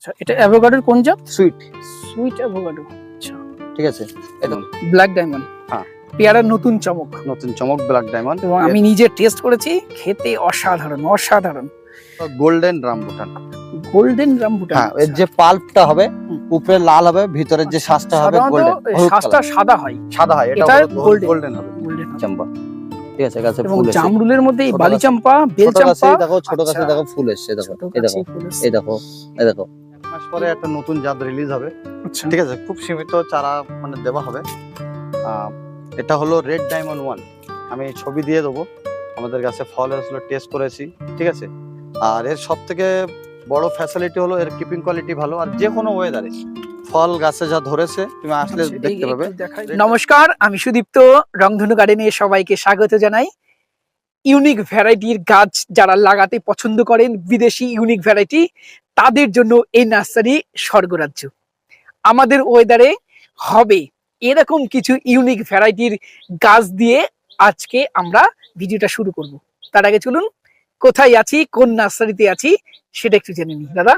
আচ্ছা, এটা অ্যাভোকাডোর কোন জাত? সুইট। Sweet avocado. আচ্ছা, ঠিক আছে, একদম ব্ল্যাক ডায়মন্ড। হ্যাঁ, পেয়ারার নতুন চমক। নতুন চমক ব্ল্যাক ডায়মন্ড। এবং আমি নিজে টেস্ট করেছি, খেতে অসাধারণ অসাধারণ। Golden rambutan. Golden rambutan. হ্যাঁ, এর যে পাল্পটা হবে উপরে লাল হবে, ভিতরের যে শ্বাসটা হবে গোল্ডেন। শ্বাসটা সাদা হয়, সাদা হয়, এটা গোল্ডেন হবে। গোল্ডেন চম্পা, ঠিক আছে, গাছে এবং ফুল এসেছে। জামরুলের মধ্যে এই বালি চম্পা, বেল চম্পা। দেখো ছোট গাছে দেখো ফুল এসেছে, দেখো এই দেখো এই দেখো এই দেখো। এক মাস পরে একটা নতুন জাত রিলিজ হবে। আচ্ছা, ঠিক আছে, খুব সীমিত চারা মানে দেওয়া হবে। এটা হলো রেড ডায়মন্ড 1। আমি ছবি দিয়ে দেবো। আমাদের কাছে ফল আসলে টেস্ট করেছি, ঠিক আছে। আর এর সব থেকে বড় ফ্যাসিলিটি হলো এর কিপিং কোয়ালিটি ভালো, আর যে কোনো ওয়েদারে ফল গাছে যা ধরেছে তুমি আসলে দেখতে পাবে। নমস্কার, আমি সুদীপ্ত, রংধনু গার্ডেনে সবাইকে স্বাগত জানাই। ইউনিক ভ্যারাইটির গাছ যারা লাগাতে পছন্দ করেন, বিদেশি ইউনিক ভ্যারাইটি, তাদের জন্য এই নার্সারি স্বর্গরাজ্য। আমাদের ওয়েদারে হবে এরকম কিছু ইউনিক ভ্যারাইটির গাছ দিয়ে আজকে আমরা ভিডিওটা শুরু করব। তার আগে চলুন, কোথায় আছি, কোন নার্সারিতে আছি সেটা একটু জেনে নিই। দাদা,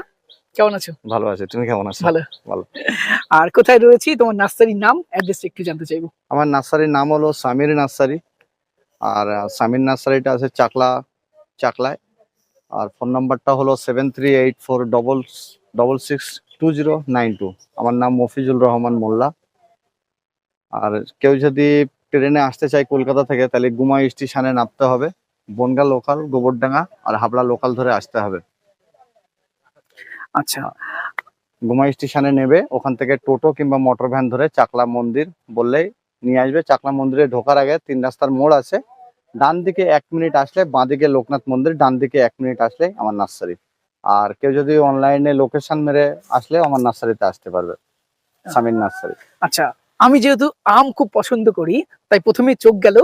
কেমন আছো? ভালো আছে, তুমি কেমন আছো? ভালো ভালো। আর কোথায় রয়েছি, তোমার নার্সারির নাম, অ্যাড্রেস একটু জানতে চাইবো। আমার নার্সারির নাম হলো সামির নার্সারি। আর সামির নার্সারিটা আছে চাকলায়। আর ফোন নাম্বারটা হলো 7384662092। আমার নাম মফিজুল রহমান মোল্লা। আর কেউ যদি ট্রেনে আসতে চায় কলকাতা থেকে, তাহলে গুমাই স্টেশনে নামতে হবে, বনগা লোকাল, গোবরডাঙ্গা আর হাবড়া লোকাল ধরে আসতে হবে। আচ্ছা, গুমাই স্টেশনে নেবে, ওখান থেকে টোটো কিংবা মোটর ভ্যান ধরে চাকলা মন্দির বললেই নিয়ে আসবে। চাকলা মন্দিরে ঢোকার আগে 3 রাস্তার মোড় আছে, ডান দিকে 1 মিনিট আসলে, বাঁ দিকে লোকনাথ মন্দির, ডান দিকে 1 মিনিট আসলে আমার নার্সারি। আর কেউ যদি অনলাইনে লোকেশন মেরে আসলে আমার নার্সারিতে আসতে পারবে, সামির নার্সারি। আচ্ছা, আমি যেহেতু আম খুব পছন্দ করি, তাই প্রথমে চোখ গেল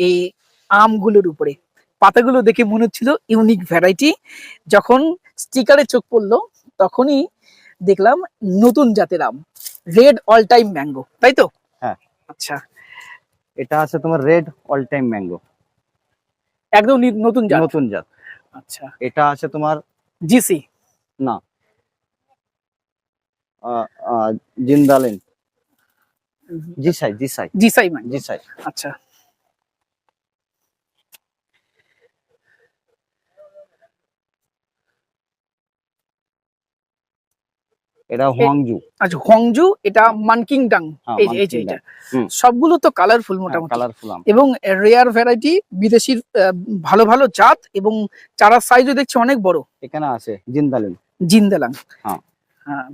এই আমগুলোর উপরে। পাতাগুলো দেখে মনে হচ্ছিল ইউনিক ভ্যারাইটি। যখন স্টিকারে চোখ পড়লো, তখনই দেখলাম নতুন জাতের আম, রেড অল টাইম ম্যাঙ্গো, তাই তো? হ্যাঁ। আচ্ছা, এটা আছে তোমার রেড অল টাইম ম্যাঙ্গো, একদম নতুন জাত। নতুন জাত। আচ্ছা, এটা আছে তোমার জিসি না, জিন্দালিন, জিসাই ম্যাঙ্গো। আচ্ছা, এটা হোয়াংজু। আচ্ছা, হোয়াংজু, এটা মানকিংডাং। এই যে এটা সবগুলো তো কালারফুল মোটামুটি, কালারফুল আম এবং রেয়ার ভ্যারাইটি, বিদেশির ভালো ভালো জাত, এবং চারার সাইজও দেখছি অনেক বড়। এখানে আছে জিন্দালাং। হ্যাঁ,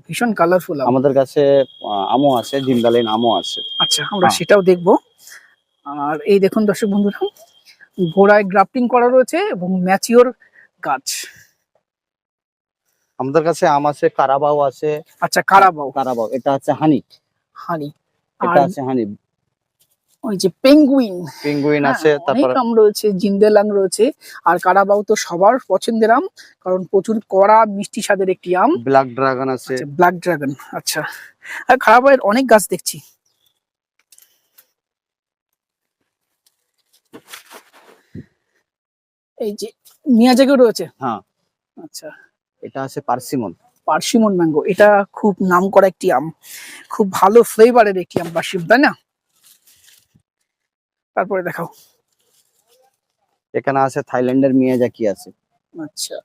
ভীষণ কালারফুল। আমাদের কাছে আমও আছে, জিন্দালিন আমও আছে। আচ্ছা, আমরা সেটাও দেখবো। আর এই দেখুন দর্শক বন্ধুরা, গোড়ায় গ্রাফটিং করা রয়েছে এবং ম্যাচিওর গাছ। আমাদের কাছে আম আছে, কারাবাও আছে। আচ্ছা, কারাবাও। এটা আছে হানি। এটা আছে হানি। ওই যে পেঙ্গুইন আছে, তারপর আম রয়েছে, জিন্দেলাং রয়েছে। আর কারাবাও তো সবার পছন্দের আম, কারণ প্রচুর কড়া মিষ্টি স্বাদের একটি আম। ব্ল্যাক ড্রাগন আছে। ব্ল্যাক ড্রাগন, আচ্ছা। আর কারাবাওয়ের অনেক গাছ দেখছি। এই যে মিয়াজাকি রয়েছে। হ্যাঁ, আচ্ছা। এটা আছে পার্সিমন ম্যাঙ্গো, এটা খুব নামকরা একটি আম, খুব ভালো ফ্লেভারের একটি আম, পার্সিমন, তাই না? তারপরে দেখাও। এখানে আছে থাইল্যান্ডের মিয়াজাকি আছে। আচ্ছা,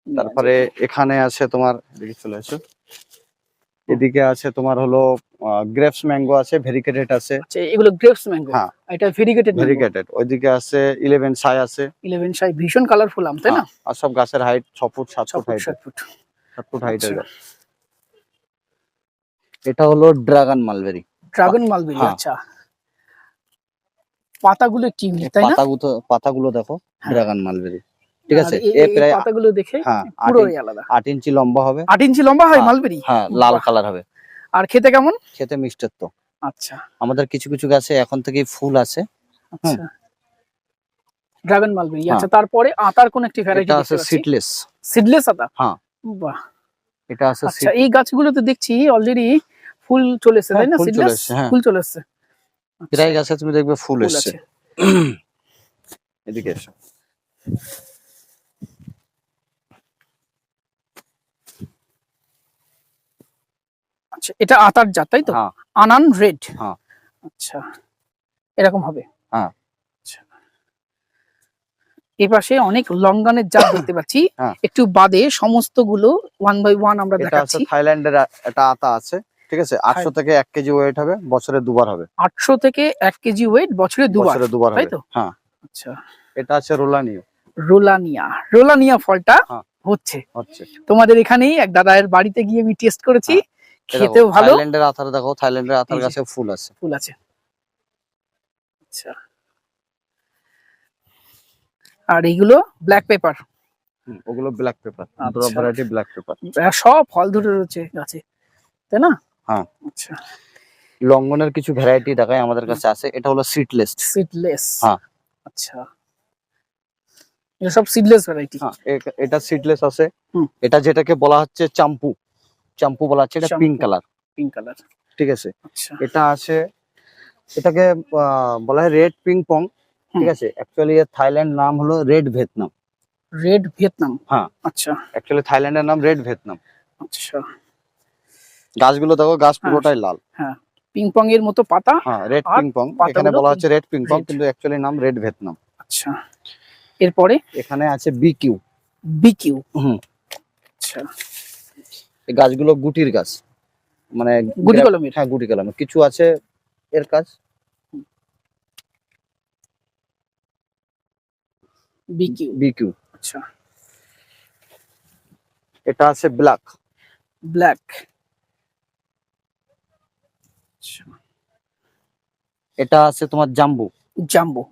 তারপরে এখানে আছে তোমার, এদিকে চলে আসো, এদিকে আছে তোমার হলো গ্রেপস ম্যাঙ্গো আছে, ভেরিকেটেড আছে। আচ্ছা, এগুলো গ্রেপস ম্যাঙ্গো। হ্যাঁ, এটা ভেরিকেটেড। ওইদিকে আছে 11 সাই আছে। 11 সাই ভীষণ কালারফুল আম, তাই না? আর সব গাছের height 6 foot 7 foot height, 7 foot হাইটের গাছ। এটা হলো ড্রাগন মালবেরি। আচ্ছা, পাতাগুলো কি, তাই না? পাতাগুলো দেখো, ড্রাগন মালবেরি, ঠিক আছে। এই পাতাগুলো দেখে পুরোই আলাদা। 8 ইঞ্চি লম্বা হবে। 8 ইঞ্চি লম্বা হয় মালবেরি? হ্যাঁ, লাল কালার হবে। আর খেতে কেমন? খেতে মিষ্টত্ব। আচ্ছা, আমাদের কিছু কিছু গাছে এখন থেকেই ফুল আছে। আচ্ছা, ড্রাগন মালবেরি। আচ্ছা, তারপরে আতার কোন একটি ভ্যারাইটি এটা আছে সিডলেস আতা। হ্যাঁ, বাহ, এটা আছে। আচ্ছা, এই গাছগুলোতে দেখছি অলরেডি ফুল চলে এসেছে, তাই না? সিডলেস ফুল চলে এসেছে। প্রায় গাছে তুমি দেখবে ফুল এসেছে। এদিকে এসো। আচ্ছা, এটা আতার জাত তাই তো? হ্যাঁ আনান রেড। হ্যাঁ। আচ্ছা, এরকম হবে। হ্যাঁ। আচ্ছা, এই পাশে অনেক লঙ্গানের জাত দেখতে পাচ্ছি। হ্যাঁ। একটু বাদে সমস্তগুলো ওয়ান বাই ওয়ান আমরা এটা আছে দেখাচ্ছি। থাইল্যান্ডের একটা আতা আছে, ঠিক আছে, 800 থেকে 1 কেজি ওয়েট হবে, বছরে দুবার হবে। 800 থেকে 1 কেজি ওয়েট, বছরে দুবার, বছরে দুবার তাই হবে। তো? হ্যাঁ। আচ্ছা, এটা আছে রোলানিও। রোলানিয়া, রোলানিয়া ফলটা হ্যাঁ। হচ্ছে হচ্ছে। তোমাদের এখানেই এক দাদার বাড়িতে গিয়ে আমি টেস্ট করেছি, হ্যাঁ, খেতেও ভালো। থাইল্যান্ডের আতার দেখো, থাইল্যান্ডের আতার এই যে, গাছে ফুল আছে। ফুল আছে। আচ্ছা, আর এইগুলো ব্ল্যাক পেপার। ওগুলো ব্ল্যাক পেপার, আচ্ছা। Drop variety black pepper. সব ফল ধরে রয়েছে গাছে, তাই না? হ্যাঁ। আচ্ছা, লঙ্গনের কিছু ভ্যারাইটি দেখাই আমাদের কাছে আছে। এটা হলো সিডলেস। সিডলেস। হ্যাঁ। আচ্ছা, এটা সব সিডলেস ভ্যারাইটি। হ্যাঁ, এটা সিডলেস আছে। হুম। এটা যেটাকে বলা হচ্ছে চাম্পু, চাম্পু বলা হচ্ছে, এটা pink Champu. Colour. Pink colour. ঠিক আছে। আচ্ছা। এটা আছে, এটাকে বলা হয় রেড পিং পং। ঠিক আছে, অ্যাকচুয়ালি এর থাইল্যান্ড নাম হলো রেড ভিয়েতনাম। Red Vietnam. হ্যাঁ। আচ্ছা। অ্যাকচুয়ালি থাইল্যান্ডের নাম রেড ভিয়েতনাম। আচ্ছা। গাছগুলো দেখো, গাছ পুরোটাই লাল। হ্যাঁ, পিং পং এর মতো পাতা। হ্যাঁ, রেড আর পিং পং। এখানে পাতাগুলো বলা হচ্ছে রেড পিং পং, red। কিন্তু অ্যাকচুয়ালি নাম রেড ভিয়েতনাম। আচ্ছা, এরপরে এখানে আছে বিকিউ। বিকিউ। হুম। আচ্ছা, এই গাছগুলো গুটির গাছ, মানে গুটি কলমের। হ্যাঁ, গুটি কলমের। কিছু আছে এর কাজ। বিকিউ। বিকিউ। আচ্ছা, এটা আছে ব্ল্যাক। ব্ল্যাক। আচ্ছা, এটা আছে তোমার জাম্বু। জাম্বো।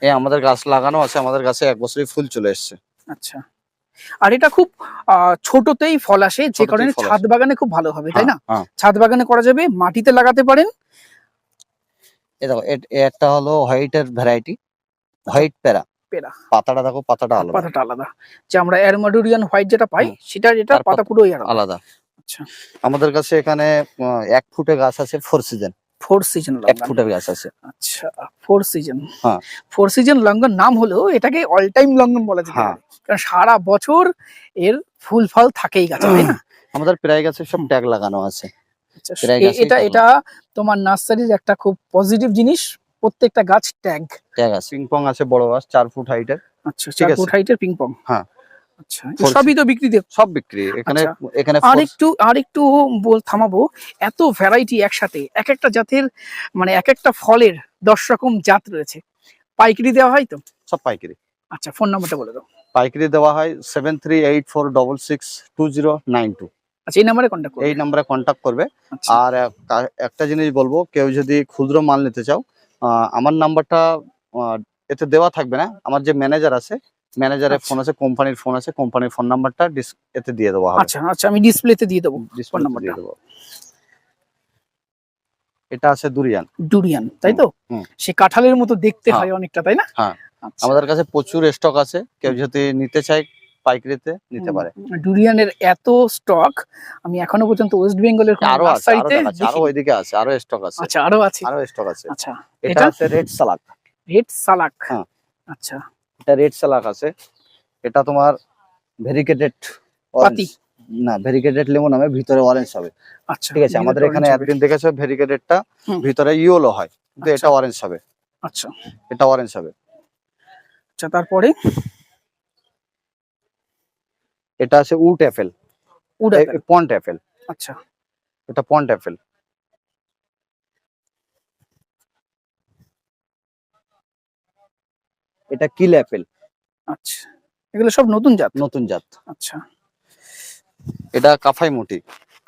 আমাদের গাছ লাগানো আছে, আমাদের গাছে 1 বছরই ফুল চলে এসেছে। আচ্ছা, আর এটা খুব ছোটতেই ফল আসে, যে ছোটতেই কারণে ফল ছাদ আসে। বাগানে খুব ভালো হবে, তাই না? হ্যাঁ। ছাদ বাগানে করা যাবে, মাটিতে লাগাতে পারেন। এই দেখো, একটা হলো হোয়াইটের ভ্যারাইটি, হোয়াইট প্যারা। পেরা। পাতাটা দেখো, পাতাটা আলাদা। পাতাটা আলাদা, যে আমরা অ্যারোমাডুরিয়ান হোয়াইট যেটা পাই, হুম। সেটা এটা তার পাতা পুরোই আলাদা। আলাদা। আচ্ছা, আমাদের কাছে এখানে 1 ফুটে গাছ আছে, 4 সিজন। 4 সিজন 1 ফুটের গাছ আছে। আচ্ছা, 4 সিজন। হ্যাঁ। 4 সিজন লঙ্ঘন নাম হলেও এটাকে অল টাইম লঙ্ঘন বলা যেতে হ্যাঁ। পারে, কারণ সারা বছর এর ফুল ফল থাকেই গাছে, তাই না? আমাদের প্রায় গাছে সব ট্যাগ লাগানো আছে। আচ্ছা, প্রায় গাছেই এটা tag এটা তোমার নার্সারির একটা খুব পজিটিভ জিনিস, প্রত্যেকটা গাছ ট্যাগ। ট্যাগ আছে। পিং পং আছে বড় গাছ, 4 ফুট হাইটের। আচ্ছা, ঠিক 4 আছে। ফুট হাইটের পিং পং। হ্যাঁ। আচ্ছা, Four সবই তো বিক্রি দেব। সব বিক্রি এখানে। আচ্ছা। এখানে আর একটু থামাবো। এত ভ্যারাইটি একসাথে, এক একটা জাতের মানে এক একটা ফলের 10 রকম জাত রয়েছে, পাইকারি দেওয়া হয় তো? সব পাইকারি। আচ্ছা, ফোন নাম্বারটা বলে দাও। পাইকারি দেওয়া হয় 7384662092। আচ্ছা, এই নাম্বারে কন্ট্যাক্ট করো। এই নাম্বারে কন্ট্যাক্ট করবে। আচ্ছা, আর একটা জিনিস বলবো, কেউ যদি খুচরো মাল নিতে চাও, আমার নাম্বারটা এতে দেওয়া থাকবে না। আমার যে ম্যানেজার আছে, ম্যানেজারের ফোন আছে, কোম্পানির ফোন আছে, কোম্পানির ফোন নাম্বারটা এতে দিয়ে দেওয়া হবে। আচ্ছা, আচ্ছা, আমি ডিসপ্লেতে দিয়ে দেবো ফোন ডিসপ্লেতে নাম্বারটা। দিয়ে দেবো। এটা আছে দুরিয়ান। ডুরিয়ান, তাই তো? হুম। সে কাঁঠালের মতো দেখতে হ্যাঁ। হয় অনেকটা, তাই না? হ্যাঁ। আচ্ছা। আমাদের কাছে প্রচুর স্টক আছে, কেউ যদি নিতে চায় পাইকারিতে নিতে পারে। ডুরিয়ানের এত স্টক আমি এখনো পর্যন্ত ওয়েস্ট বেঙ্গলের কোনো আরো আছে, আরো নার্সারিতে দেখাচ্ছি, আরো দেখিনি। ওইদিকে আছে, আরো স্টক আছে। আচ্ছা, আরো আছে। আরো স্টক আছে। আচ্ছা, এটা এটা আছে রেড সালাক। রেড সালাক। হ্যাঁ। আচ্ছা, এটা রেড সালাক আছে। এটা তোমার ভেরিকেটেড পাতি। না, ভেরিকেটেড লেমন নামে, ভিতরে অরেঞ্জ হবে। আচ্ছা, ঠিক আছে, আমাদের এখানে orange হবে। একদিন দেখেছো ভেরিকেটেডটা হুম। ভিতরে ইয়েলো হয়, কিন্তু আচ্ছা। এটা অরেঞ্জ হবে। আচ্ছা, এটা অরেঞ্জ হবে। আচ্ছা, তারপরে এটা আছে would Apple, would Apple. Pond Apple. আচ্ছা, এটা পন্ড অ্যাপেল। এটা কিল অ্যাপেল। আচ্ছা, এগুলো সব নতুন জাত। নতুন জাত। আচ্ছা, এটা কাফাই মুটি।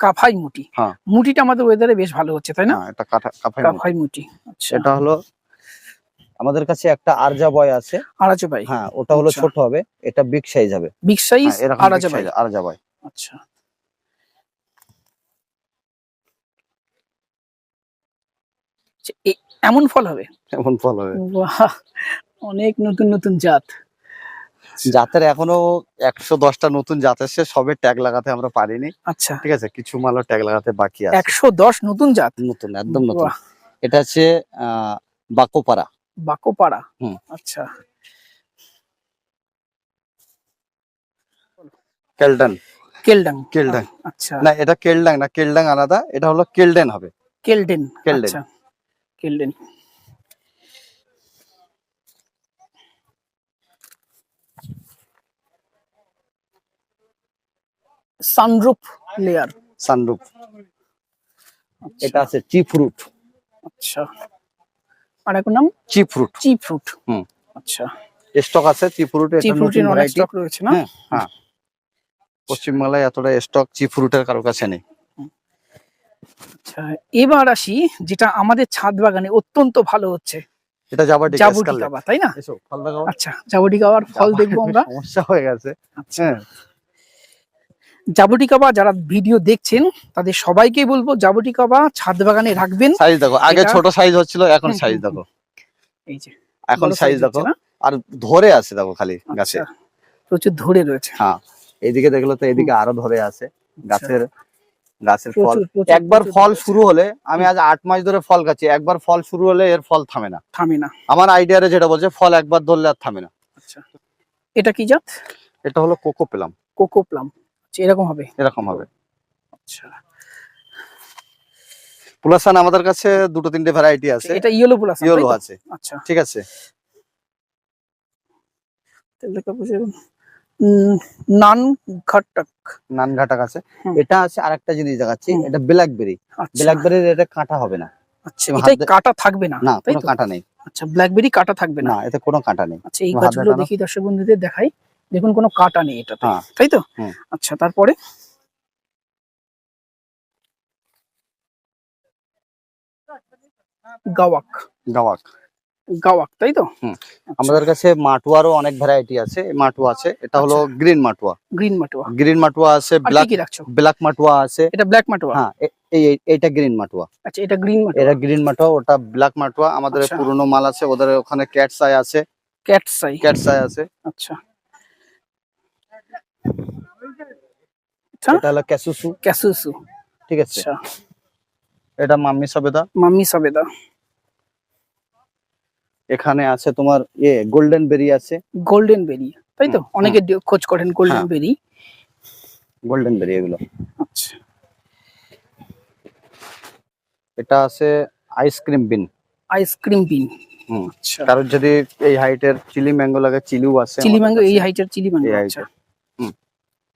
কাফাই মুটি। হ্যাঁ। মুটিটা আমাদের ওয়েদারে বেশ ভালো হচ্ছে, তাই না? হ্যাঁ, এটা কাফাই মুটি। কাফাই মুটি। আচ্ছা, এটা হলো আমাদের কাছে একটা আরজা বয় আছে। আরাজা ভাই। হ্যাঁ, ওটা হলো আচ্ছা। ছোট হবে, এটা বিগ সাইজ হবে। বিগ সাইজ হ্যাঁ, এরকম আরাজা ভাই। আরজা বয়। আচ্ছা, এমন ফল হবে? এমন ফল হবে। বাহ, অনেক নতুন নতুন জাত। জাতের এখনো 110টা নতুন জাত এসছে, সবে ট্যাগ লাগাতে আমরা পারিনি। আচ্ছা, ঠিক আছে, কিছু মালও ট্যাগ লাগাতে বাকি আছে। 110 নতুন জাত। নতুন, একদম নতুন। বাহ। এটা হচ্ছে বাকোপারা। বাকোপাড়া। হুম। আচ্ছা, কেলটন। কেলডাং। কেলডাং। আচ্ছা, না এটা কেলডাং না, কেলডাং আলাদা, এটা হলো কেলডেন হবে। কেলডেন। কেলডেন। আচ্ছা, কেলডেন। Sunroof layer. সানরুফ। এটা আছে চি ফ্রুট। আচ্ছা, আর এক নাম চি ফ্রুট। চি ফ্রুট। হুম। আচ্ছা, স্টক আছে চি ফ্রুট, চি এটা নতুন ফ্রুটের অনেক ভ্যারাইটি। স্টক রয়েছে না? হ্যাঁ হ্যাঁ, পশ্চিমবাংলায় এতটা স্টক চি ফ্রুটের কারোর কাছে নেই। আচ্ছা, এবার আসি যেটা আমাদের ছাদ বাগানে অত্যন্ত ভালো হচ্ছে, এটা জাবাটিকা জাবুটিকা বা, তাই না? এসো ফল দেখাও। আচ্ছা, জাবুটিকা আর ফল দেখবো আমরা। সমস্যা হয়ে গেছে। আচ্ছা, হ্যাঁ, জাবুটিকা বা যারা ভিডিও দেখছেন তাদের সবাইকে বলবো জাবুটিকা বা ছাদ বাগানে রাখবেন। সাইজ দেখো, আগে এটা- ছোট সাইজ হচ্ছিল, এখন হুম, সাইজ হুম, দেখো, এই যে এখন বড় সাইজ size দেখো। হচ্ছে না? আর ধরে আছে দেখো খালি গাছে। আচ্ছা, প্রচুর ধরে রয়েছে। হ্যাঁ, এইদিকে দেখলো তো, এদিকে আরো ধরে আছে গাছের গাছের ফল। প্রচুর প্রচুর একবার প্রচুর ফল ধরেছে। শুরু হলে, আমি আজ 8 মাস ধরে ফল খাচ্ছি, একবার ফল শুরু হলে এর ফল থামে না। থামে না। আমার আইডিয়ারে যেটা বলছে, ফল একবার ধরলে আর থামে না। আচ্ছা, এটা কি জাত? এটা হলো কোকো প্লাম। Cocoa plum. আচ্ছা, এরকম হবে। এরকম হবে। আচ্ছা, পুলাসান আমাদের কাছে দুটো তিনটে ভ্যারাইটি আছে। এটা ইয়েলো প্লাস। ইয়েলো আছে, আচ্ছা, ঠিক আছে। নান ঘটক। নানঘাটাক আছে। হুম। এটা আছে আরেকটা জিনিস দেখাচ্ছি, হুম। এটা ব্ল্যাকবেরি। আচ্ছা, ব্ল্যাকবেরির এটা কাঁটা হবে না। আচ্ছা, তুমি এটাই হাতে- কাটা থাকবে না, না, তাই কোনো তো? কাঁটা নেই। আচ্ছা, ব্ল্যাকবেরি কাটা থাকবে না। না, এতে কোনো কাঁটা নেই। আচ্ছা, এই তুমি হাত গাছগুলো দেখানো। দেখি দর্শক বন্ধুদের দেখাই। দেখুন কোনো কাটা নেই এটাতে, হ্যাঁ। তাই তো? হুম। আচ্ছা, তারপরে গাওয়াক। গাওয়াক। গাওয়াক, তাই তো? হুম। আচ্ছা, আমাদের কাছে মাটুয়ারও অনেক ভ্যারাইটি আছে। মাটুয়া আছে, এটা হলো গ্রিন মাটুয়া। গ্রিন মাটোয়া। গ্রিন মাটুয়া আছে, আর কি ব্ল্যাক কি রাখছো? ব্ল্যাক মাটুয়া আছে। এটা ব্ল্যাক মাটোয়া। হ্যাঁ, এইটা গ্রিন মাটুয়া। আচ্ছা, এটা গ্রিন মাটোয়া। এটা গ্রিন মাটুয়া, ওটা ব্ল্যাক মাটুয়া। আমাদের আচ্ছা। পুরনো মাল আছে, ওদের ওখানে ক্যাটস আই আছে। ক্যাটসাই। ক্যাটস আই আছে। আচ্ছা, আচ্ছা, এটা হলো ক্যাসুসু, ক্যাসুসু। ঠিক আছে। আচ্ছা, এটা মাম্মি সবেদা। মাম্মি সবেদা। এখানে আছে তোমার গোল্ডেন বেরি আছে। গোল্ডেন বেরি, তাই তো? হুম, অনেকে খোঁজ করেন গোল্ডেন হ্যাঁ। বেরি। গোল্ডেন বেরি এগুলো। আচ্ছা, এটা আছে আইসক্রিম বিন। আইসক্রিম বিন। হুম। আচ্ছা, কারোর যদি এই হাইটের চিলি ম্যাঙ্গো লাগে, চিলিও আছে চিলি আমাদের ম্যাঙ্গো, এই কাছে। হাইটের চিলি ম্যাঙ্গো। এই আচ্ছা, height এর। হুম।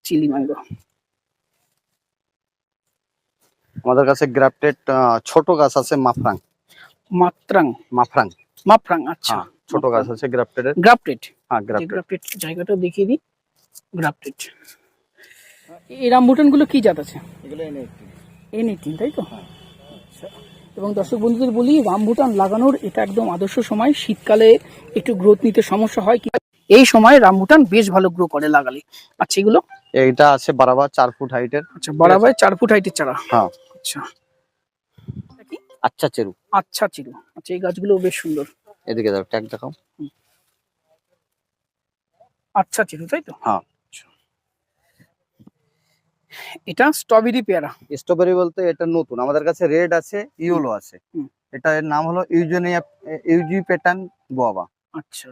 Chilli mango. আমাদের কাছে গ্রাফটেড ছোট গাছ আছে, মাফরাং। মাত্রাং। মাফরাং। মাফরাং। আচ্ছা, হ্যাঁ, ছোট গাছ আছে গ্রাফটেড এর। গ্রাফটেড। হ্যাঁ, যে গ্রাফটেড। গ্রাফটেড জায়গাটা দেখিয়ে দিই। গ্রাফটেড। এই রামবুটান গুলো কি জাত আছে? এগুলো N18, তাই তো? আচ্ছা, এবং দর্শক বন্ধুদের বলি, রামবুটান লাগানোর এটা একদম আদর্শ সময়। শীতকালে একটু গ্রোথ নিতে সমস্যা হয়, কি এই সময় রামবুটান বেশ ভালো গ্রো করে লাগালে। আচ্ছা, এগুলো? এইটা আছে বারাবার 4 ফুট হাইটের। আচ্ছা, বরাবর 4 ফুট হাইটের চারা। হ্যাঁ। আচ্ছা, এটা কি? আচ্ছা চেরু। আচ্ছা, চিরু। আচ্ছা, এই গাছগুলো বেশ সুন্দর। এদিকে দাও, ট্যাগ দেখাও। আচ্ছা, চিরু, তাই তো? হ্যাঁ। আচ্ছা। এটা স্ট্রবেরি পেয়ারা। স্ট্রবেরি বলতে এটা নতুন, আমাদের কাছে রেড আছে, ইয়েলো আছে। হুম। এটা এর নাম হলো ইউজি প্যাটার্ন গোয়াবা। আচ্ছা,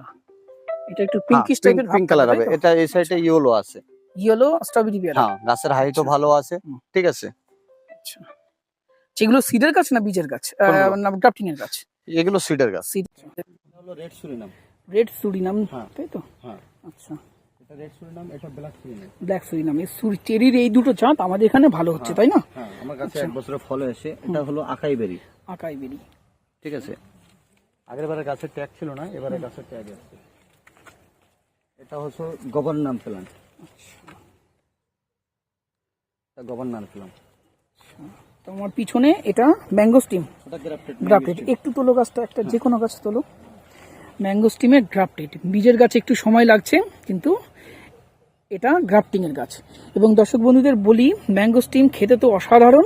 এটা একটু পিঙ্কিশ টাইপের পিঙ্ক কালার হবে। এটা এই সাইডে ইয়েলো আছে। ইয়েলো স্ট্রবেরি পেয়ারা। হ্যাঁ, গাছের হাইটও আচ্ছা। ভালো আছে, হুম। ঠিক আছে। আচ্ছা, যেগুলো সিডের গাছ না বীজের গাছ? কোনগুলো? না, গ্রাফটিং এর গাছ? এগুলো সিডের গাছ। সিড। হলো রেড সুরিনাম। রেড সুরিনাম, হ্যাঁ। তাই তো? হ্যাঁ, আচ্ছা, এটা রেড সুরিনাম, এটা ব্ল্যাক সুরিনাম। Black Surinam. এই চেরির এই দুটো জাত আমাদের এখানে ভালো হচ্ছে, তাই না? হ্যাঁ, আমার কাছে আচ্ছা। 1 বছরের ফল এসে। এটা হলো আকাই বেরি, আকাই বেরি। ঠিক আছে। আগের বারে গাছের ট্যাগ ছিল না, এবারে গাছের ট্যাগ আছে। এটা হচ্ছে গভর্নর প্ল্যান্ট। এটা গভর্নর প্ল্যান্ট। তো আমার পিছনে এটা ম্যাঙ্গো স্টিম। ওটা গ্রাফটেড। গ্রাফটেড। একটু তোলো গাছটা, একটা যে কোনো গাছ তোলো। ম্যাঙ্গো স্টিমের গ্রাফটেড। বীজের গাছে একটু সময় লাগছে, কিন্তু এটা গ্রাফটিং এর গাছ। এবং দর্শক বন্ধুদের বলি, ম্যাঙ্গো স্টিম খেতে তো অসাধারণ।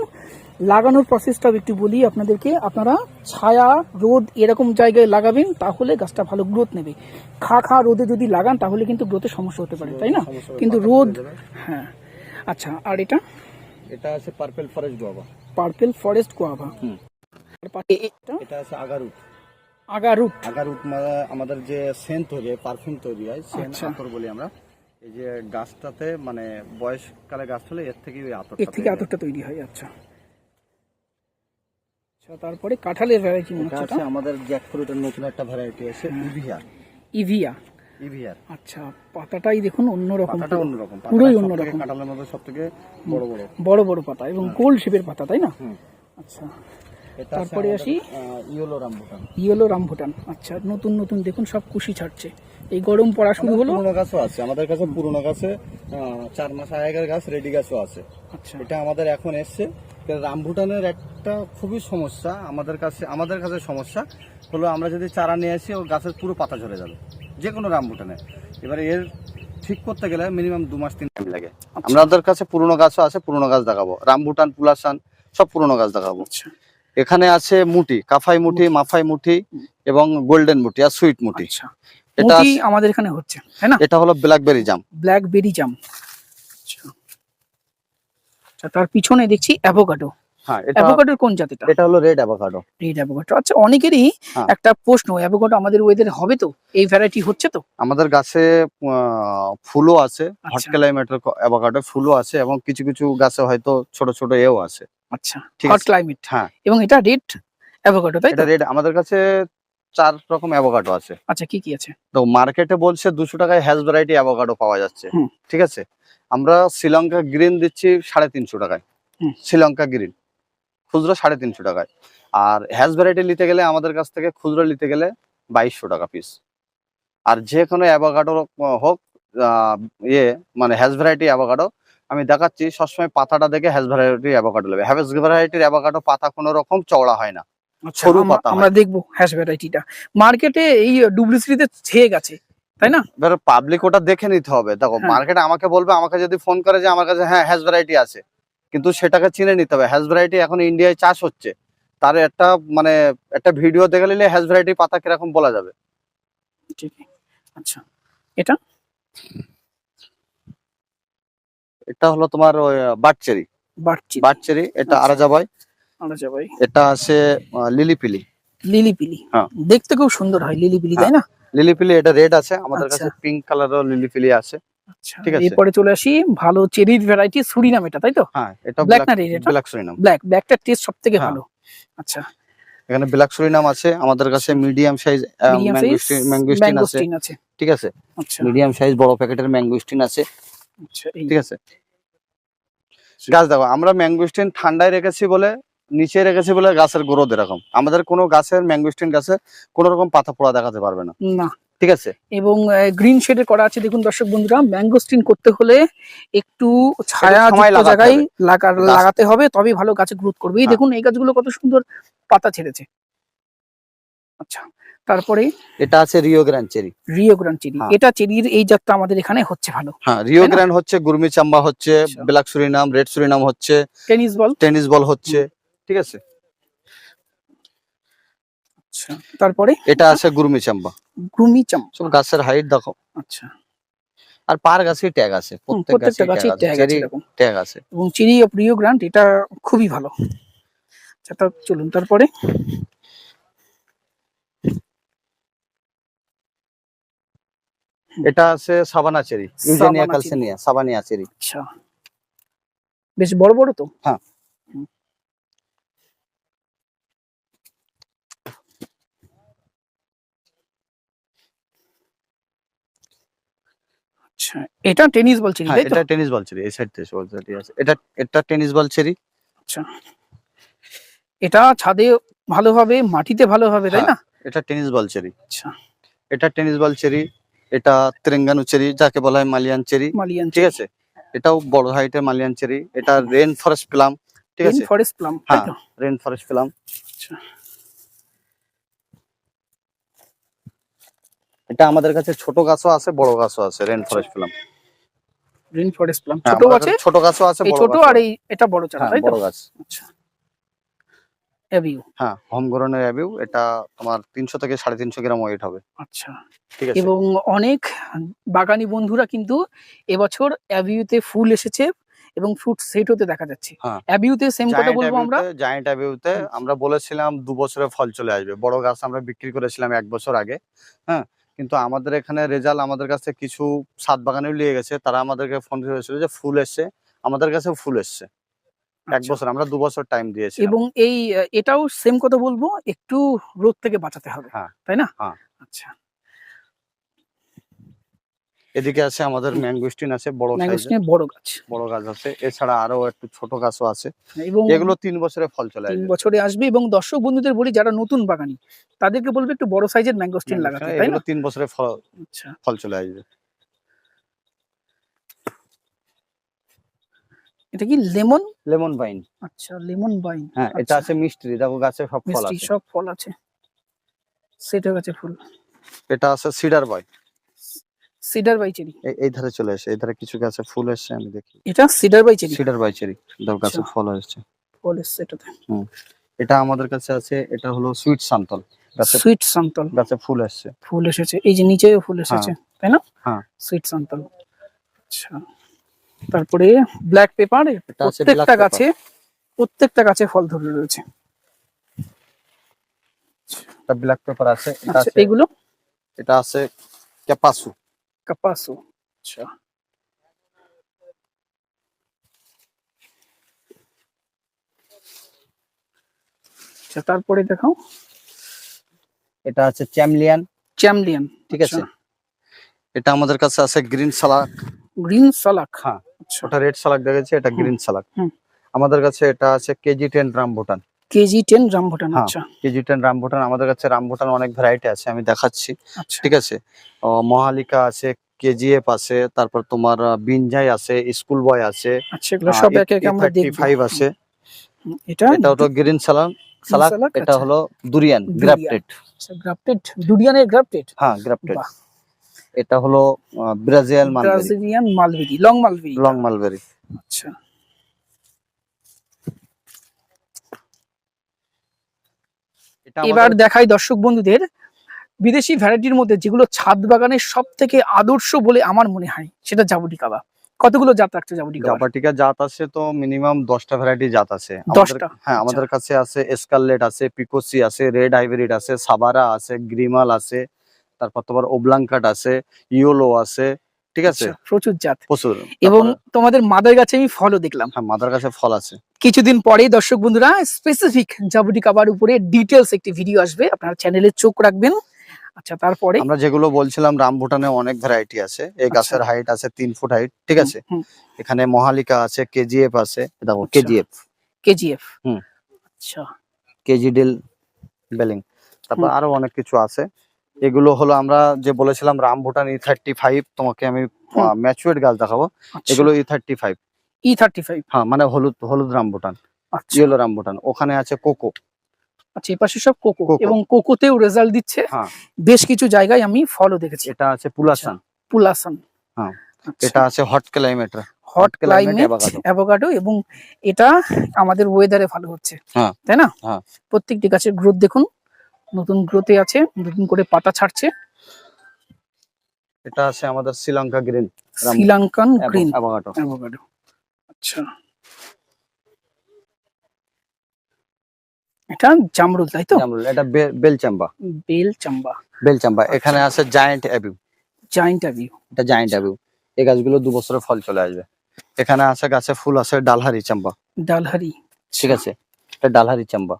লাগানোর প্রসেসটাও একটু বলি আপনাদেরকে। আপনারা ছায়া, রোদ এরকম জায়গায় লাগাবেন, তাহলে গাছটা ভালো গ্রোথ নেবে। খা রোদে যদি লাগান তাহলে কিন্তু গ্রোথের সমস্যা হতে পারে, তাই না? কিন্তু রোদ, হ্যাঁ। আচ্ছা, আর এটা? এটা আছে purple forest guava. Purple forest guava. হুম। এটা আছে আগারুট। আগারুট। আগারুট মানে আমাদের যে সেন্ট তৈরি হয়, পারফিউম তৈরি হয়, সেন্ট আচ্ছা। আতর বলি আমরা। এই যে গাছটাতে মানে বয়সকালে গাছ হলে এর থেকে ওই এর থেকে আতরটা তৈরি হয়। আচ্ছা আচ্ছা, তারপরে কাঁঠালের ভ্যারাইটি মনে হচ্ছে এটা। আমাদের জ্যাকফ্রুটের নতুন একটা ভ্যারাইটি আছে ইভিয়া। ইভিয়ার। আচ্ছা, পাতাটাই দেখুন অন্যরকম, পাতাটা অন্যরকম, পুরোই অন্যরকম, কাঁঠালের মধ্যে সবথেকে বড় বড় বড় বড় পাতা এবং গোল শেপের পাতা, তাই না? আচ্ছা, এটা তারপরে আসি ইয়েলো রামবুটান। Yellow rambutan. আচ্ছা, নতুন নতুন দেখুন সব কুশি ছাড়ছে, এই গরম পড়া শুরু হলো। পুরোনো গাছও আছে আমাদের কাছে, পুরোনো গাছে 4 মাস আগের গাছ রেডি গাছও আছে। আচ্ছা, এটা আমাদের এখন এসছে। রামবুটানের একটা খুবই সমস্যা আমাদের কাছে সমস্যা হলো, আমরা যদি চারা নিয়ে আসি ও গাছের পুরো পাতা ঝরে যাবে যে কোনো রামবুটানে। এবারে এর ঠিক করতে গেলে মিনিমাম 2 মাস 3 টাইম লাগে। আমাদের কাছে পুরোনো গাছও আছে, পুরোনো গাছ দেখাবো, রামবুটান, পুলাসান সব পুরোনো গাছ দেখাবো। এখানে আছে মুটি, কাফাই মুটি, মাফাই মুটি এবং গোল্ডেন মুটি আর সুইট মুটি। এটা আমাদের এখানে হচ্ছে, তাই না? এটা হলো ব্ল্যাকবেরি জাম। ব্ল্যাকবেরি জাম। আচ্ছা, তার পিছনে দেখছি অ্যাভোকাডো। হ্যাঁ, অ্যাভোকাডোর কোন জাতিটা? এটা হলো রেড অ্যাভোকাডো। Red avocado. আচ্ছা, অনেকেরই একটা প্রশ্ন, অ্যাভোকাডো আমাদের ওয়েদারে হবে তো? এই ভ্যারাইটি হচ্ছে তো? আমাদের গাছে ফুলও আছে, হট ক্লাইমেটের অ্যাভোকাডো ফুলও আছে এবং কিছু কিছু গাছে হয়তো ছোট ছোট এও আছে। আচ্ছা, হট ক্লাইমেট। হ্যাঁ, এবং এটা রেড অ্যাভোকাডো, তাই তো? এটা রেড। আমাদের কাছে 4 রকম অ্যাভোকাডো আছে। আচ্ছা, কি কি আছে? তো মার্কেটে বলছে 200 টাকায় হ্যাজ ভ্যারাইটি অ্যাভোকাডো পাওয়া যাচ্ছে। ঠিক আছে, আমরা শ্রীলঙ্কা গ্রিন দিচ্ছি 350 টাকায়। শ্রীলঙ্কা গ্রিন খুচরো 350 টাকায়। আর হ্যাজ ভ্যারাইটি নিতে গেলে আমাদের কাছ থেকে খুচরো নিতে গেলে 2200 টাকা পিস। আর যে কোনো অ্যাভোকাডো হোক মানে হ্যাজ ভ্যারাইটি অ্যাভোকাডো আমি দেখাচ্ছি, সবসময় পাতাটা দেখে হ্যাজ ভ্যারাইটি অ্যাভোকাডো নেবে। হ্যাজ ভ্যারাইটির অ্যাভোকাডো পাতা কোনো রকম চওড়া হয় না, সরু পাতা। আমরা দেখবো হ্যাশ ভ্যারাইটিটা মার্কেটে এই ডুপ্লিসিটিতে ছেয়ে গেছে, তাই না? এবার পাবলিক ওটা দেখে নিতে হবে। দেখো, মার্কেটে আমাকে বলবে, আমাকে যদি ফোন করে যে আমার কাছে হ্যাজ ভ্যারাইটি আছে, কিন্তু সেটাকে চিনে নিতে হবে। হ্যাজ ভ্যারাইটি এখন ইন্ডিয়ায় চাষ হচ্ছে, তার একটা ভিডিও দেখে নিলে হ্যাজ ভ্যারাইটি পাতা কিরকম বলা যাবে। ঠিক। আচ্ছা, এটা এটা হলো তোমার বাটচেরি। বাটচেরি এটা আরাজাবাই। এটা আছে লিলিপিলি। লিলিপিলি, দেখতে খুব সুন্দর হয় লিলিপিলি, তাই না? লিলিপিলি এটা রেড আছে, আমাদের কাছে পিঙ্ক কালারও লিলিপিলি আছে। ঠিক আছে, এরপরে চলে আসি ভালো চেরির ভ্যারাইটি সুরিনাম, এটা তাই তো? হ্যাঁ, এটা ব্ল্যাক না রেড? এটা ব্ল্যাক সুরিনাম। ব্ল্যাকটার টেস্ট সবথেকে ভালো। আচ্ছা, এখানে ব্ল্যাক সুরিনাম আছে, আমাদের কাছে মিডিয়াম সাইজ ম্যাঙ্গোস্টিন আছে। ঠিক আছে, মিডিয়াম সাইজ বড় প্যাকেটের ম্যাঙ্গোস্টিন আছে। ঠিক আছে, গাছ দেখো, আমরা ম্যাঙ্গোস্টিন ঠান্ডায় রেখেছি বলে, নিচে রেখেছি বলে গাছের গ্রোথ এরকম। আমাদের কোনো গাছের ম্যাঙ্গোস্টিন গাছে কোনো রকম পাতা পোড়া দেখাতে পারবে না। ঠিক আছে, এবং গ্রিন শেডে করা আছে। দেখুন দর্শক বন্ধুরা, ম্যাঙ্গোস্টিন করতে হলে একটু ছায়া জায়গায় লাগাতে হবে, তবেই ভালো গাছে গ্রোথ করবে। এই দেখুন এই গাছগুলো কত সুন্দর পাতা ছেড়েছে। আচ্ছা, তারপরে এটা আছে Rio grand cherry. Rio grand cherry, এটা চেরির এই জাতটা আমাদের এখানে হচ্ছে ভালো। হ্যাঁ, রিও গ্র্যান্ড হচ্ছে, গুরমি চাম্বা হচ্ছে, ব্ল্যাক সুরিনাম, রেড সুরিনাম হচ্ছে, টেনিস বল হচ্ছে। ঠিক আছে, আচ্ছা, তারপরে এটা আছে গুরমি চাম্বা। সব গাছের হাইট দেখো। আচ্ছা, আর পার গাছে ট্যাগ আছে, প্রত্যেকটা গাছে ট্যাগ আছে। এবং চেরি অফ রিও গ্র্যান্ড এটা খুবই ভালো। আচ্ছা, চলুন তারপরে এটা আছে সাবানা চেরি, ইউজেনিয়া ক্যালসিনিয়া সাবানিয়া চেরি। আচ্ছা, বেশ বড় বড় তো। হ্যাঁ, আচ্ছা, এটা টেনিস বল চেরি, তাই তো? এটা টেনিস বল চেরি, এই সাইড থেকে বল চেরি আছে। এটা টেনিস বল চেরি। আচ্ছা, এটা ছাদে ভালো হবে, মাটিতে ভালো হবে, তাই না? এটা টেনিস বল চেরি। আচ্ছা, এটা টেনিস বল চেরি। এটা তেলেঙ্গানু চেরি, যাকে বলা হয় মালিয়ান চেরি। ঠিক আছে, এটাও বড় হাইটের মালিয়ান চেরি। এটা রেন ফরেস্ট প্লাম। ঠিক আছে, রেন ফরেস্ট প্লাম, তাই তো? Rain forest plum. আচ্ছা, এটা আমাদের কাছে ছোট গাছও আছে, বড় গাছও আছে। রেন ফরেস্ট প্লাম, ছোট আছে, ছোট গাছও আছে, এই ছোট আর এই এটা বড় চারা, তাই তো? বড় গাছ। আচ্ছা, অ্যাভিউ। হ্যাঁ, হোম গ্রোনের অ্যাভিউ। এটা তোমার 300 থেকে 350 গ্রাম ওয়েট হবে। আচ্ছা, ঠিক আছে, এবং অনেক বাগানি বন্ধুরা কিন্তু এবছর অ্যাভিউতে ফুল এসেছে এবং ফ্রুট সেট হতে দেখা যাচ্ছে। অ্যাভিউতে সেম কথা বলবো আমরা, জায়ান্ট অ্যাভিউতে আমরা বলেছিলাম 2 বছরে ফল চলে আসবে। বড় গাছ আমরা বিক্রি করেছিলাম 1 বছর আগে। হ্যাঁ, কিন্তু আমাদের এখানে রেজাল্ট আমাদের কাছে কিছু ছাদ বাগানেও নিয়ে গেছে, তারা আমাদেরকে ফোন করেছিল যে ফুল এসছে, আমাদের কাছেও ফুল এসছে। এক আচ্ছা। বছর, আমরা 2 বছর টাইম দিয়েছি। এবং এই এটাও সেম কথা বলবো, একটু রোদ থেকে বাঁচাতে হবে, হ্যাঁ তাই না? হ্যাঁ। আচ্ছা, এদিকে আছে আমাদের ম্যাঙ্গোস্টিন আছে বড় সাইজের, ম্যাঙ্গোস্টিনের বড় গাছ। বড় গাছ আছে, এছাড়া আরো একটু ছোট গাছও আছে। এবং এগুলো 3 বছরে ফল চলে 3 আসবে। বছরে আসবে। এবং দর্শক বন্ধুদের বলি, যারা নতুন বাগানি তাদেরকে বলবে একটু বড় সাইজের ম্যাঙ্গোস্টিন লাগাতে, তাই এগুলো না? 3 বছরে ফল আচ্ছা, ফল চলে আসবে। এটা কি লেমন? লেমন বাইন। আচ্ছা, লেমন বাইন। হ্যাঁ, এটা আছে মিষ্টি, দেখো গাছে সব ফল মিষ্টি আছে। সব ফল আছে, সেটা গাছে ফুল। এটা আছে cedar bay. Cedar bay cherry. এই ধারে চলে এসে, এই ধারে কিছু গাছে ফুল এসছে, আমি দেখি। এটা cedar bay cherry, cedar bay cherry, দেখো গাছে আচ্ছা। ফল এসছে। ফল এসছে এটাতে। এটা আমাদের কাছে আছে, এটা হলো সুইট সান্তল, গাছে সুইট সান্তল, গাছে ফুল এসছে। ফুল এসেছে, এই যে নিচেও ফুল এসেছে, তাই না? হ্যাঁ। সুইট সান্তল। আচ্ছা, তারপরে ব্ল্যাক পেপার, এটা আছে প্রত্যেকটা গাছে, প্রত্যেকটা গাছে ফল ধরে রয়েছে। এটা ব্ল্যাক পেপার আছে। এটা আচ্ছা, আছে, এগুলো এটা আছে ক্যাপাসু। কাপাসো। আচ্ছা, আচ্ছা, তারপরে দেখাও। এটা আছে চ্যামলিয়ান। চ্যামলিয়ান, ঠিক আছে। এটা আমাদের কাছে আছে গ্রিন সালাক। গ্রিন সালাক। হ্যাঁ, আচ্ছা, ওটা রেড সালাক দেখেছি, এটা গ্রিন সালাক। আমাদের কাছে এটা আছে কেজি 10 রামবুটান। KG 10 rambutan. হ্যাঁ, আচ্ছা, কেজি 10 রামবুটান। আমাদের কাছে রামবুটান অনেক ভ্যারাইটি আছে, আমি দেখাচ্ছি। আচ্ছা, ঠিক আছে। মহালিকা আছে, কেজিএফ আছে, তারপর তোমার বিনজাই আছে, স্কুল বয় আছে, আচ্ছা, এগুলো সব একে একে আমরা দেখব। 35 আছে। এটা এটা হলো গ্রিন সালাক। সালাক, এটা আচ্ছা। হলো দুরিয়ান গ্রাফটেড। আচ্ছা, গ্রাফটেড, ডুডিয়ানের গ্রাফটেড। হ্যাঁ, গ্রাফটেড। বাহ। এটা হলো Brazilian mulberry, Brazilian mulberry, long mulberry. Long mulberry. আচ্ছা, এটা এবার আমাদের দেখাই দর্শক বন্ধুদের বিদেশি ভ্যারাইটির মধ্যে যেগুলো ছাদ বাগানের সব থেকে আদর্শ বলে আমার মনে হয়, সেটা জাবুটিকাবা। কতগুলো জাত রাখছে জাবুটিকাবা? জাপাটিকা জাত আছে তো মিনিমাম 10টা ভ্যারাইটি জাত আছে 10টা। হ্যাঁ, আমাদের কাছে আছে স্কারলেট আছে, পিকোসি আছে, রেড হাইব্রিড আছে, সাবারা আছে, গ্রিমাল আছে, তারপর তোমার ওবলাঙ্কাট আছে, ইয়োলো আছে। ঠিক আছে, আচ্ছা, প্রচুর জাত। প্রচুর। এবং তোমাদের মাদার গাছে আমি ফলও দেখলাম। হ্যাঁ, মাদার কাছে ফল আছে। কিছুদিন পরেই দর্শক বন্ধুরা স্পেসিফিক জাবুটিকাবার উপরে ডিটেলস একটি ভিডিও আসবে, আপনারা চ্যানেলে চোখ রাখবেন। আচ্ছা, তারপরে আমরা যেগুলো বলছিলাম, রামভুটানে অনেক ভ্যারাইটি আছে। এই গাছের হাইট আছে 3 ফুট হাইট। ঠিক আছে। এখানে মহালিকা আছে, কেজিএফ আছে, দেখো কেজিএফ। কেজিএফ। হুম। আচ্ছা, কেজিডিল বেলিং, তারপর আরো অনেক কিছু আছে। এগুলো হলো আমরা যে বলেছিলাম রামভুটান E35, তোমাকে আমি ম্যাচুয়ার্ড গাছ দেখাবো। এগুলো E35। E35। হ্যাঁ, মানে হলুদ হলুদ রামভুটান, ইয়েলো রামভুটান। ওখানে আছে কোকো। আচ্ছা, এই পাশে সব কোকো, এবং কোকোতেও রেজাল্ট দিচ্ছে। হ্যাঁ, বেশ কিছু জায়গায় আমি ফলও দেখেছি। এটা আছে পুলাসান। পুলাসান। হ্যাঁ, এটা আছে hot climate. Hot climate avocado, এবং এটা আমাদের ওয়েদারে ভালো হচ্ছে, তাই না? হ্যাঁ। প্রত্যেকটি গাছের গ্রোথ দেখুন, নতুন গ্রোথে আছে, নতুন করে পাতা ছাড়ছে। এটা আছে আমাদের Sri Lanka green, Sri Lankan green avocado. আচ্ছা, এটা জামরুল, তাই তো? জামরুল। এটা বেলচাম্বা। বেলচাম্বা। বেলচাম্বা। এখানে আছে জায়ান্ট অ্যাভিউ। জায়ান্ট অ্যাভিউ। এটা জায়ান্ট অ্যাভিউ। এই গাছগুলো 2 বছরে ফল চলে আসবে। এখানে আছে গাছে ফুল আছে ডালহারি চাম্বা। ডালহারি। ঠিক আছে, এটা ডালহারি চাম্বা।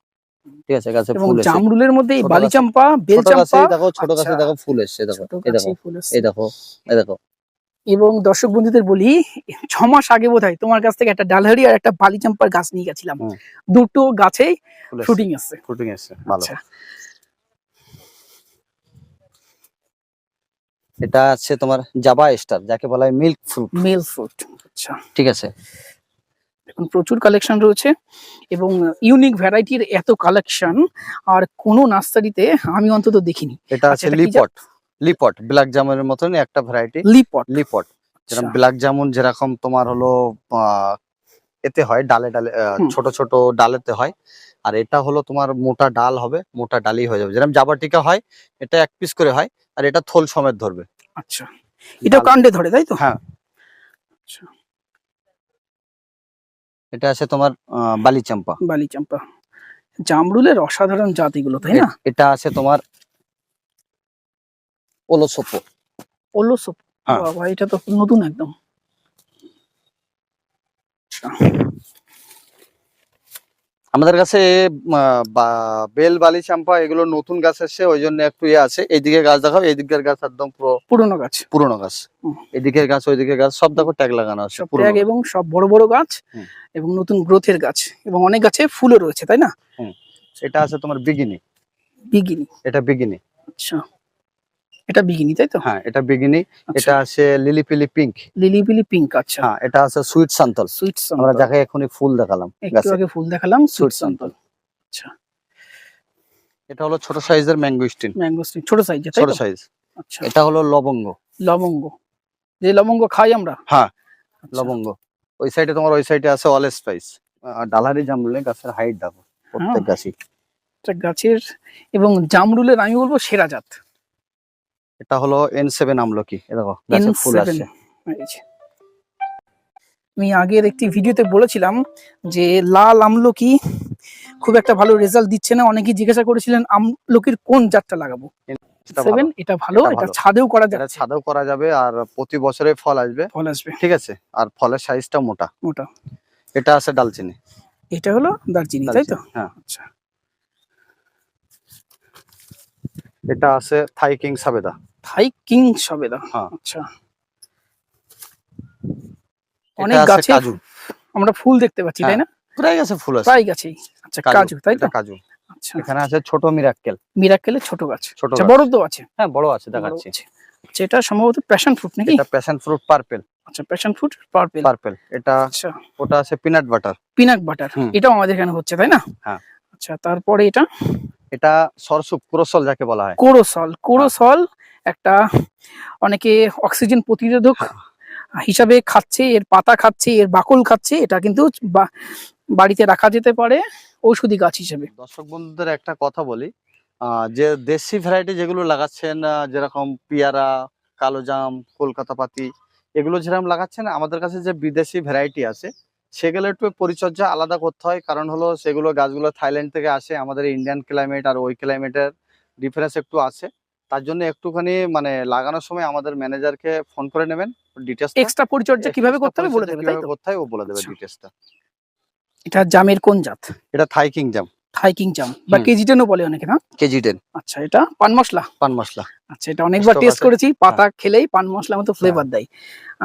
ঠিক আছে, গাছে এবং ফুল এসেছে। জামরুলের মধ্যে এই বালিচাম্পা, বেলচাম্পা, দেখো ছোট গাছে দেখো ফুল এসেছে, দেখো এই দেখো, এই দেখো, এই দেখো। এবং দর্শক বন্ধুদের বলি, 6 মাস আগে বোধহয় তোমার কাছ থেকে একটা ডালহারি আর একটা বালিচাম্পার গাছ নিয়ে গেছিলাম। দুটো গাছেই ফ্রুটিং আছে। ফ্রুটিং আছে, ভালো। এটা আছে তোমার জাভা স্টার, যাকে বলা হয় মিল্ক ফ্রুট। Milk fruit. আচ্ছা, ঠিক আছে। এখন প্রচুর কালেকশন রয়েছে, এবং ইউনিক ভ্যারাইটির এত কালেকশন আর কোনো নার্সারিতে আমি অন্তত দেখিনি। এটা আছে লিপট। লিপট ব্ল্যাক জামুনের মতন একটা ভ্যারাইটি। লিপট। লিপট যেরকম ব্ল্যাক জামুন যেরকম তোমার হলো এতে হয় ডালে ডালে, ছোট ছোট ডালেতে হয়। আর এটা হলো তোমার মোটা ডাল হবে, মোটা ডালই হয়ে যাবে। যেরকম জাবাটিকা হয়, এটা 1 পিস করে হয়, আর এটা থোল সমেত ধরবে। আচ্ছা, এটা কাণ্ডে ধরে, তাই তো? হ্যাঁ। আচ্ছা, এটা আছে তোমার বালিচাম্পা। বালিচাম্পা। জামরুলের অসাধারণ জাত এগুলো, তাই না? এটা আছে তোমার ওলোসোপো। ওলোসোপ, হ্যাঁ। বাবা এটা তো নতুন একদম। আমাদের কাছে বেল বালি চাম্পা এগুলো নতুন গাছ এসছে, ওই জন্য একটু ইয়ে আছে। এইদিকে গাছ দেখাও, এইদিকের গাছ একদম পুরো পুরনো গাছ। পুরোনো গাছ। হুম। এদিকের গাছ ওইদিকে গাছ সব দেখো ট্যাগ লাগানো আছে, সব পুরোনো ট্যাগ গাছ। এবং সব বড় বড় গাছ হুম। এবং নতুন গ্রোথের গাছ এবং অনেক গাছে ফুলও রয়েছে, তাই না? এটা আছে তোমার বিগিনি। বিগিনি, এটা বিগিনি। আচ্ছা এটা বিগিনি তাই তো? হ্যাঁ, এটা বিগিনি। আচ্ছা। এটা আছে লিলি পিলি পিঙ্ক। লিলি বিলি পিঙ্ক, আচ্ছা। হ্যাঁ, এটা আছে সুইট সান্তল। সুইট আমরা সান্তল, যাকে এখনই ফুল দেখালাম একটু গাছে, আগে ফুল দেখালাম, সুইট সুইট সান্তল। সান্তল। আচ্ছা, এটা হলো ছোট সাইজের ম্যাঙ্গোস্টিন, ম্যাঙ্গোস্টিন ছোট সাইজে তাই ছোট তো? সাইজ। আচ্ছা, এটা হলো লবঙ্গ। লবঙ্গ, যে লবঙ্গ খাই আমরা। হ্যাঁ, আচ্ছা। লবঙ্গ। ওই সাইডে তোমার, ওই সাইডে আছে অল স্পাইস। ডালারি জামরুলে গাছের হাইট দেখো প্রত্যেক গাছই। এটা গাছের এবং জামরুলের আমি বলবো সেরা জাত। এটা হলো N7 আমলকি, এ দেখো গাছে ফুল N7, আসছে। এই যে। আমি আগের একটি ভিডিওতে বলেছিলাম যে লাল আমলকি খুব একটা ভালো রেজাল্ট দিচ্ছে না, অনেকেই জিজ্ঞাসা করেছিলেন আমলকির কোন জাতটা লাগাবো। এটা 7 ভালো, এটা ভালো, এটা এটা ভালো। ছাদেও করা এটা যাচ্ছে, ছাদেও করা যাবে আর প্রতি বছরে ফল আসবে। ফল আসবে, ঠিক আছে, আর ফলের সাইজটা মোটা। মোটা। এটা আছে ডালচিনি। এটা হলো দারচিনি তাই তো? দালচিনি, হ্যাঁ। আচ্ছা, এটা আছে থাই কিং সাবেদা। থাই কিং সবেদা, হ্যাঁ। আচ্ছা। এটা অনেক আছে গাছে কাজু। আমরা ফুল দেখতে পাচ্ছি তাই হ্যাঁ, না? প্রায় গাছে ফুল আছে। প্রায় গাছেই, আচ্ছা কাজু তাই তো? এটা কাজু। আচ্ছা, এখানে আছে ছোট মিরাক্কেল। মিরাক্কেলের ছোট গাছ, ছোট আচ্ছা গাছ। বড় তো আছে? হ্যাঁ, বড় আছে, বড় দেখাচ্ছি। আছে। আচ্ছা, এটা সম্ভবত প্যাশন ফ্রুট নাকি? এটা প্যাশন ফ্রুট পার্পেল। আচ্ছা, প্যাশন ফ্রুট পার্পল। পার্পেল এটা। আচ্ছা, ওটা আছে পিনাট বাটার। পিনাট বাটার, হুম। এটাও আমাদের এখানে হচ্ছে তাই না? হ্যাঁ। আচ্ছা, তারপরে এটা এটা সরসুপ ক্রোসল যাকে বলা হয়। কোরোসল, কোরোসল একটা অনেকে অক্সিজেন প্রতিরোধক হ্যাঁ। হিসাবে খাচ্ছে, এর পাতা খাচ্ছে, এর বাকল খাচ্ছে, এটা কিন্তু বাড়িতে রাখা যেতে পারে ঔষধি গাছ হিসেবে। দর্শক বন্ধুদের একটা কথা বলি, যে দেশি ভ্যারাইটি যেগুলো লাগাচ্ছেন, যেরকম পিয়ারা, কালো জাম, কলকাতা পাতি, এগুলো যেরকম লাগাচ্ছেন, আমাদের কাছে যে বিদেশি ভ্যারাইটি আছে সেগুলো একটু পরিচর্যা আলাদা করতে হয়। কারণ হলো সেগুলো গাছগুলো থাইল্যান্ড থেকে আসে, আমাদের ইন্ডিয়ান ক্লাইমেট আর ওই ক্লাইমেটের ডিফারেন্স একটু আছে। তার জন্য একটুখানি মানে লাগানোর সময় আমাদের ম্যানেজারকে ফোন করে নেবেন, ডিটেলস এক্সট্রা পরিচর্যা কিভাবে করতে হবে বলে দেবে তাই তো? করতে হয় ও বলে দেবে আচ্ছা। ডিটেলসটা। এটা জামের কোন জাত? এটা থাই কিং জাম। থাই কিং জাম বা হুম। কেজি টেনও বলে অনেকে না? কেজি 10 আচ্ছা, এটা পান মশলা। পান মশলা। আচ্ছা, এটা অনেকবার স্টক টেস্ট আছে। করেছি, পাতা খেলেই পান মশলা মতো ফ্লেভার দেয়।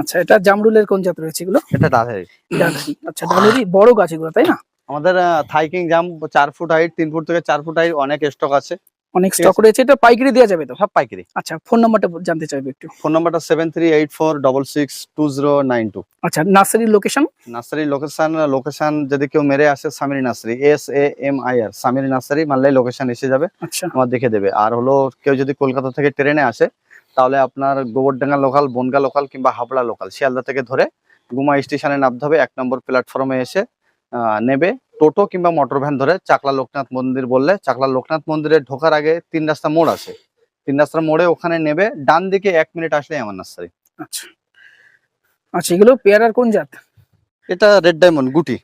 আচ্ছা, এটা জামরুলের কোন জাত রয়েছে এগুলো? এটা ডালহেরি। ডালহরি, আচ্ছা ডালহরি বড় গাছ এগুলো তাই না? আমাদের থাই কিং জাম 4 ফুট হাইট, 3 ফুট থেকে 4 ফুট হাইট অনেক স্টক আছে। অনেক ঠিক স্টক আছে। রয়েছে, এটা পাইকারি দেওয়া যাবে তো? সব পাইকারি। আচ্ছা, ফোন নাম্বারটা জানতে চাইবো একটু। ফোন নাম্বারটা 7384662092। আচ্ছা, নার্সারির লোকেশন? নার্সারি লোকেশন যদি কেউ মেরে আসে, সামিরি নার্সারি, SAMIR সামিরি নার্সারি মানলেই লোকেশন এসে যাবে, আচ্ছা, আমার দেখে দেবে। আর হলো কেউ যদি কলকাতা থেকে ট্রেনে আসে তাহলে আপনার গোবরডাঙ্গা লোকাল, বনগা লোকাল কিংবা হাবড়া লোকাল, শিয়ালদা থেকে ধরে গুমা স্টেশনে নামতে হবে। 1 নম্বর প্ল্যাটফর্মে এসে নেবে। টোটো কিংবা মোটর ভ্যান ধরে চাকলা লোকনাথ মন্দির বললে, চাকলা লোকনাথ মন্দিরে ঢোকার আগে 3 রাস্তা মোড় আছে, 3 রাস্তার মোড়ে ওখানে নেবে, ডান দিকে 1 মিনিট আসলেই আমার নার্সারি। আচ্ছা। আচ্ছা, এগুলো পেয়ারার কোন জাত? এটা রেড ডায়মন্ড গুটি,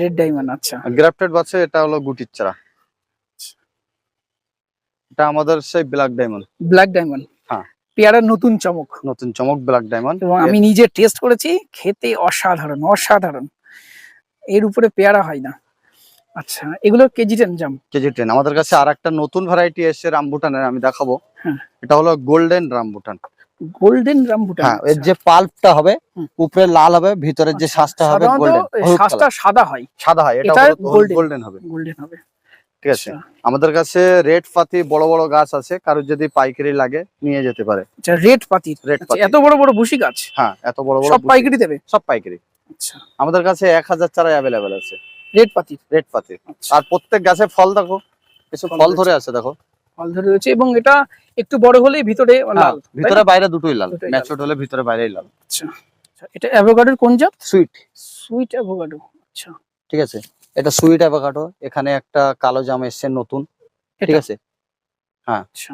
রেড ডায়মন্ড, আচ্ছা। গ্রাফটেড বাচ্চা, এটা হলো গুটির চারা। এটা আমাদের সেই ব্ল্যাক ডায়মন্ড। ব্ল্যাক ডায়মন্ড, হ্যাঁ। পেয়ারার নতুন চমক, নতুন চমক ব্ল্যাক ডায়মন্ড। এবং আমি নিজে টেস্ট করেছি, খেতে অসাধারণ, অসাধারণ। এর উপরে পেয়ারা হয় না। আচ্ছা, এগুলো কেজি টেন জাম। কেজি 10। আমাদের কাছে আর একটা নতুন ভ্যারাইটি এসছে রামবুটানের, আমি দেখাবো। হ্যাঁ। এটা হলো গোল্ডেন রামবুটান। গোল্ডেন রামবুটান, হ্যাঁ, এর যে পাল্পটা হবে উপরে লাল হবে, ভিতরের যে শ্বাসটা হবে গোল্ডেন, শ্বাসটা সাদা হয়, সাদা হয়, এটা গোল্ডেন হবে। গোল্ডেন হবে, ঠিক আছে। আমাদের কাছে রেড পাতি বড় বড় গাছ আছে, কারোর যদি পাইকারি লাগে নিয়ে যেতে পারে। আচ্ছা, রেড পাতি, এত বড় বড় ভুসি গাছ? হ্যাঁ, এত বড় বড় সব পাইকারি দেবে? সব পাইকারি। আচ্ছা, আমাদের কাছে 1000 চারা অ্যাভেলেবেল আছে রেড পাতি। রেড পাতি। আর প্রত্যেক গাছে ফল দেখো, কিছু ফল ধরে আছে দেখো, ফল ধরে রয়েছে, এবং এটা একটু বড় হলেই ভিতরে লাল, ভিতরে বাইরে দুটোই লাল, দুটোই লাল। ম্যাচিউরড হলে ভিতরে বাইরেই লাল। আচ্ছা, এটা অ্যাভোকাডোর কোন জাত? সুইট, সুইট অ্যাভোকাডো, আচ্ছা। ঠিক আছে। এটা সুইট অ্যাভোকাডো। এখানে একটা কালো জাম এসছে নতুন, ঠিক আছে। হ্যাঁ, আচ্ছা।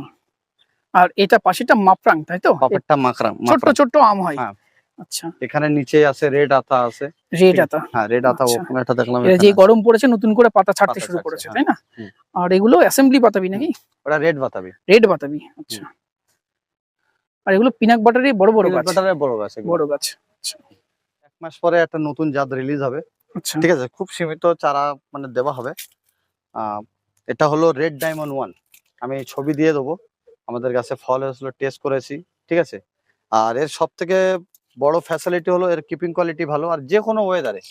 আর এটা পাশেটা মাপরাং তাই তো? পাপড়টা মাকড়া, ছোট ছোট আম হয়। হ্যাঁ। আচ্ছা, এখানে নিচে আছে রেড আতা আছে। রেড আতা। হ্যাঁ, রেড আতা আচ্ছা। ওখানে একটা দেখলাম। এটা যে গরম পড়েছে নতুন করে পাতা ছাড়তে পাতা শুরু ছাড়ছে, করেছে হ্যাঁ। তাই না? হুম। আর এগুলো অ্যাসেম্বলি পাতাবি নাকি? ওটা রেড বাতাবি। রেড বাতাবি, আচ্ছা। আর এগুলো পিনাক বাটারে বড় বড় Peanut গাছ। butter এর বড় গাছ এগুলো। বড় গাছ। আচ্ছা 1 মাস পরে একটা নতুন জাত রিলিজ হবে, আচ্ছা ঠিক আছে? খুব সীমিত চারা মানে দেওয়া হবে। এটা হলো রেড ডায়মন্ড 1, আমি ছবি দিয়ে দেবো। আমাদের গাছে ফল হয়েছিল, টেস্ট করেছি, ঠিক আছে? আর এর সব থেকে বড় ফ্যাসিলিটি হলো এর কিপিং কোয়ালিটি ভালো, আর যে কোনো ওয়েদারে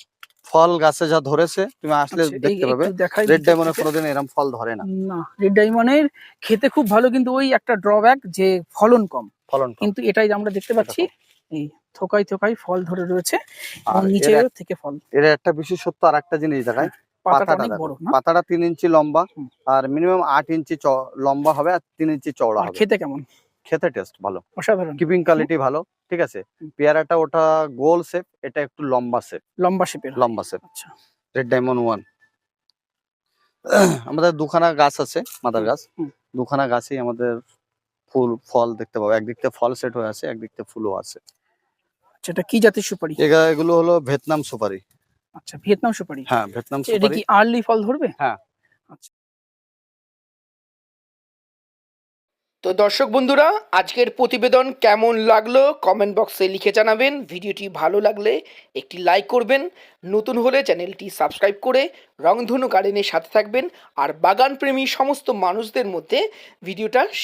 ফল গাছে যা ধরেছে তুমি আসলে আচ্ছা, এই দেখতে পাবে। একটু দেখাই রেড ভিতর ডায়মন্ডের থেকে। কোনোদিন এরকম ফল ধরে না, না, রেড ডায়মন্ডের খেতে খুব ভালো, কিন্তু ওই একটা ড্রব্যাক যে ফলন কম। ফলন কম। কিন্তু এটাই আমরা দেখতে পাচ্ছি, এই থোকায় থোকায় ফল ধরে রয়েছে এবং আর নিচে এর থেকে ফল। এর একটা বিশেষত্ব আর একটা জিনিস দেখায়, পাতাটা পাতাটা অনেক দেখো, বড় না? পাতাটা 3 ইঞ্চি লম্বা, হুম। আর মিনিমাম 8 ইঞ্চি লম্বা হবে, আর 3 ইঞ্চি চওড়া আর হবে। খেতে কেমন? খেতে টেস্ট ভালো, অসাধারণ। কিপিং কোয়ালিটি ভালো, ঠিক আছে? হুম। পেয়ারাটা ওটা গোল শেপ, এটা একটু লম্বা শেপ, লম্বা শেপের। লম্বা শেপ। আচ্ছা রেড ডায়মন্ড 1 আমাদের দুখানা গাছ আছে, মাদার গাছ। হুম। দুখানা গাছেই আমাদের ফুল ফল দেখতে পাবো, একদিক থেকে ফল সেট হয়ে আছে, একদিক থেকে ফুলও আছে। আচ্ছা, এটা কি জাতের সুপারি? এগুলো হলো ভিয়েতনাম সুপারি। আচ্ছা, ভিয়েতনাম সুপারি। হ্যাঁ, ভিয়েতনাম আচ্ছা, এটা সুপারি। কি আর্লি ফল ধরবে? হ্যাঁ। আচ্ছা। তো দর্শক বন্ধুরা, আজকের প্রতিবেদন কেমন লাগলো কমেন্ট বক্সে লিখে জানাবেন। ভিডিওটি ভালো লাগলে একটি লাইক করবেন, নতুন হলে চ্যানেলটি সাবস্ক্রাইব করে রংধনু গার্ডেনের সাথে থাকবেন, আর বাগান প্রেমী সমস্ত মানুষদের মধ্যে ভিডিওটা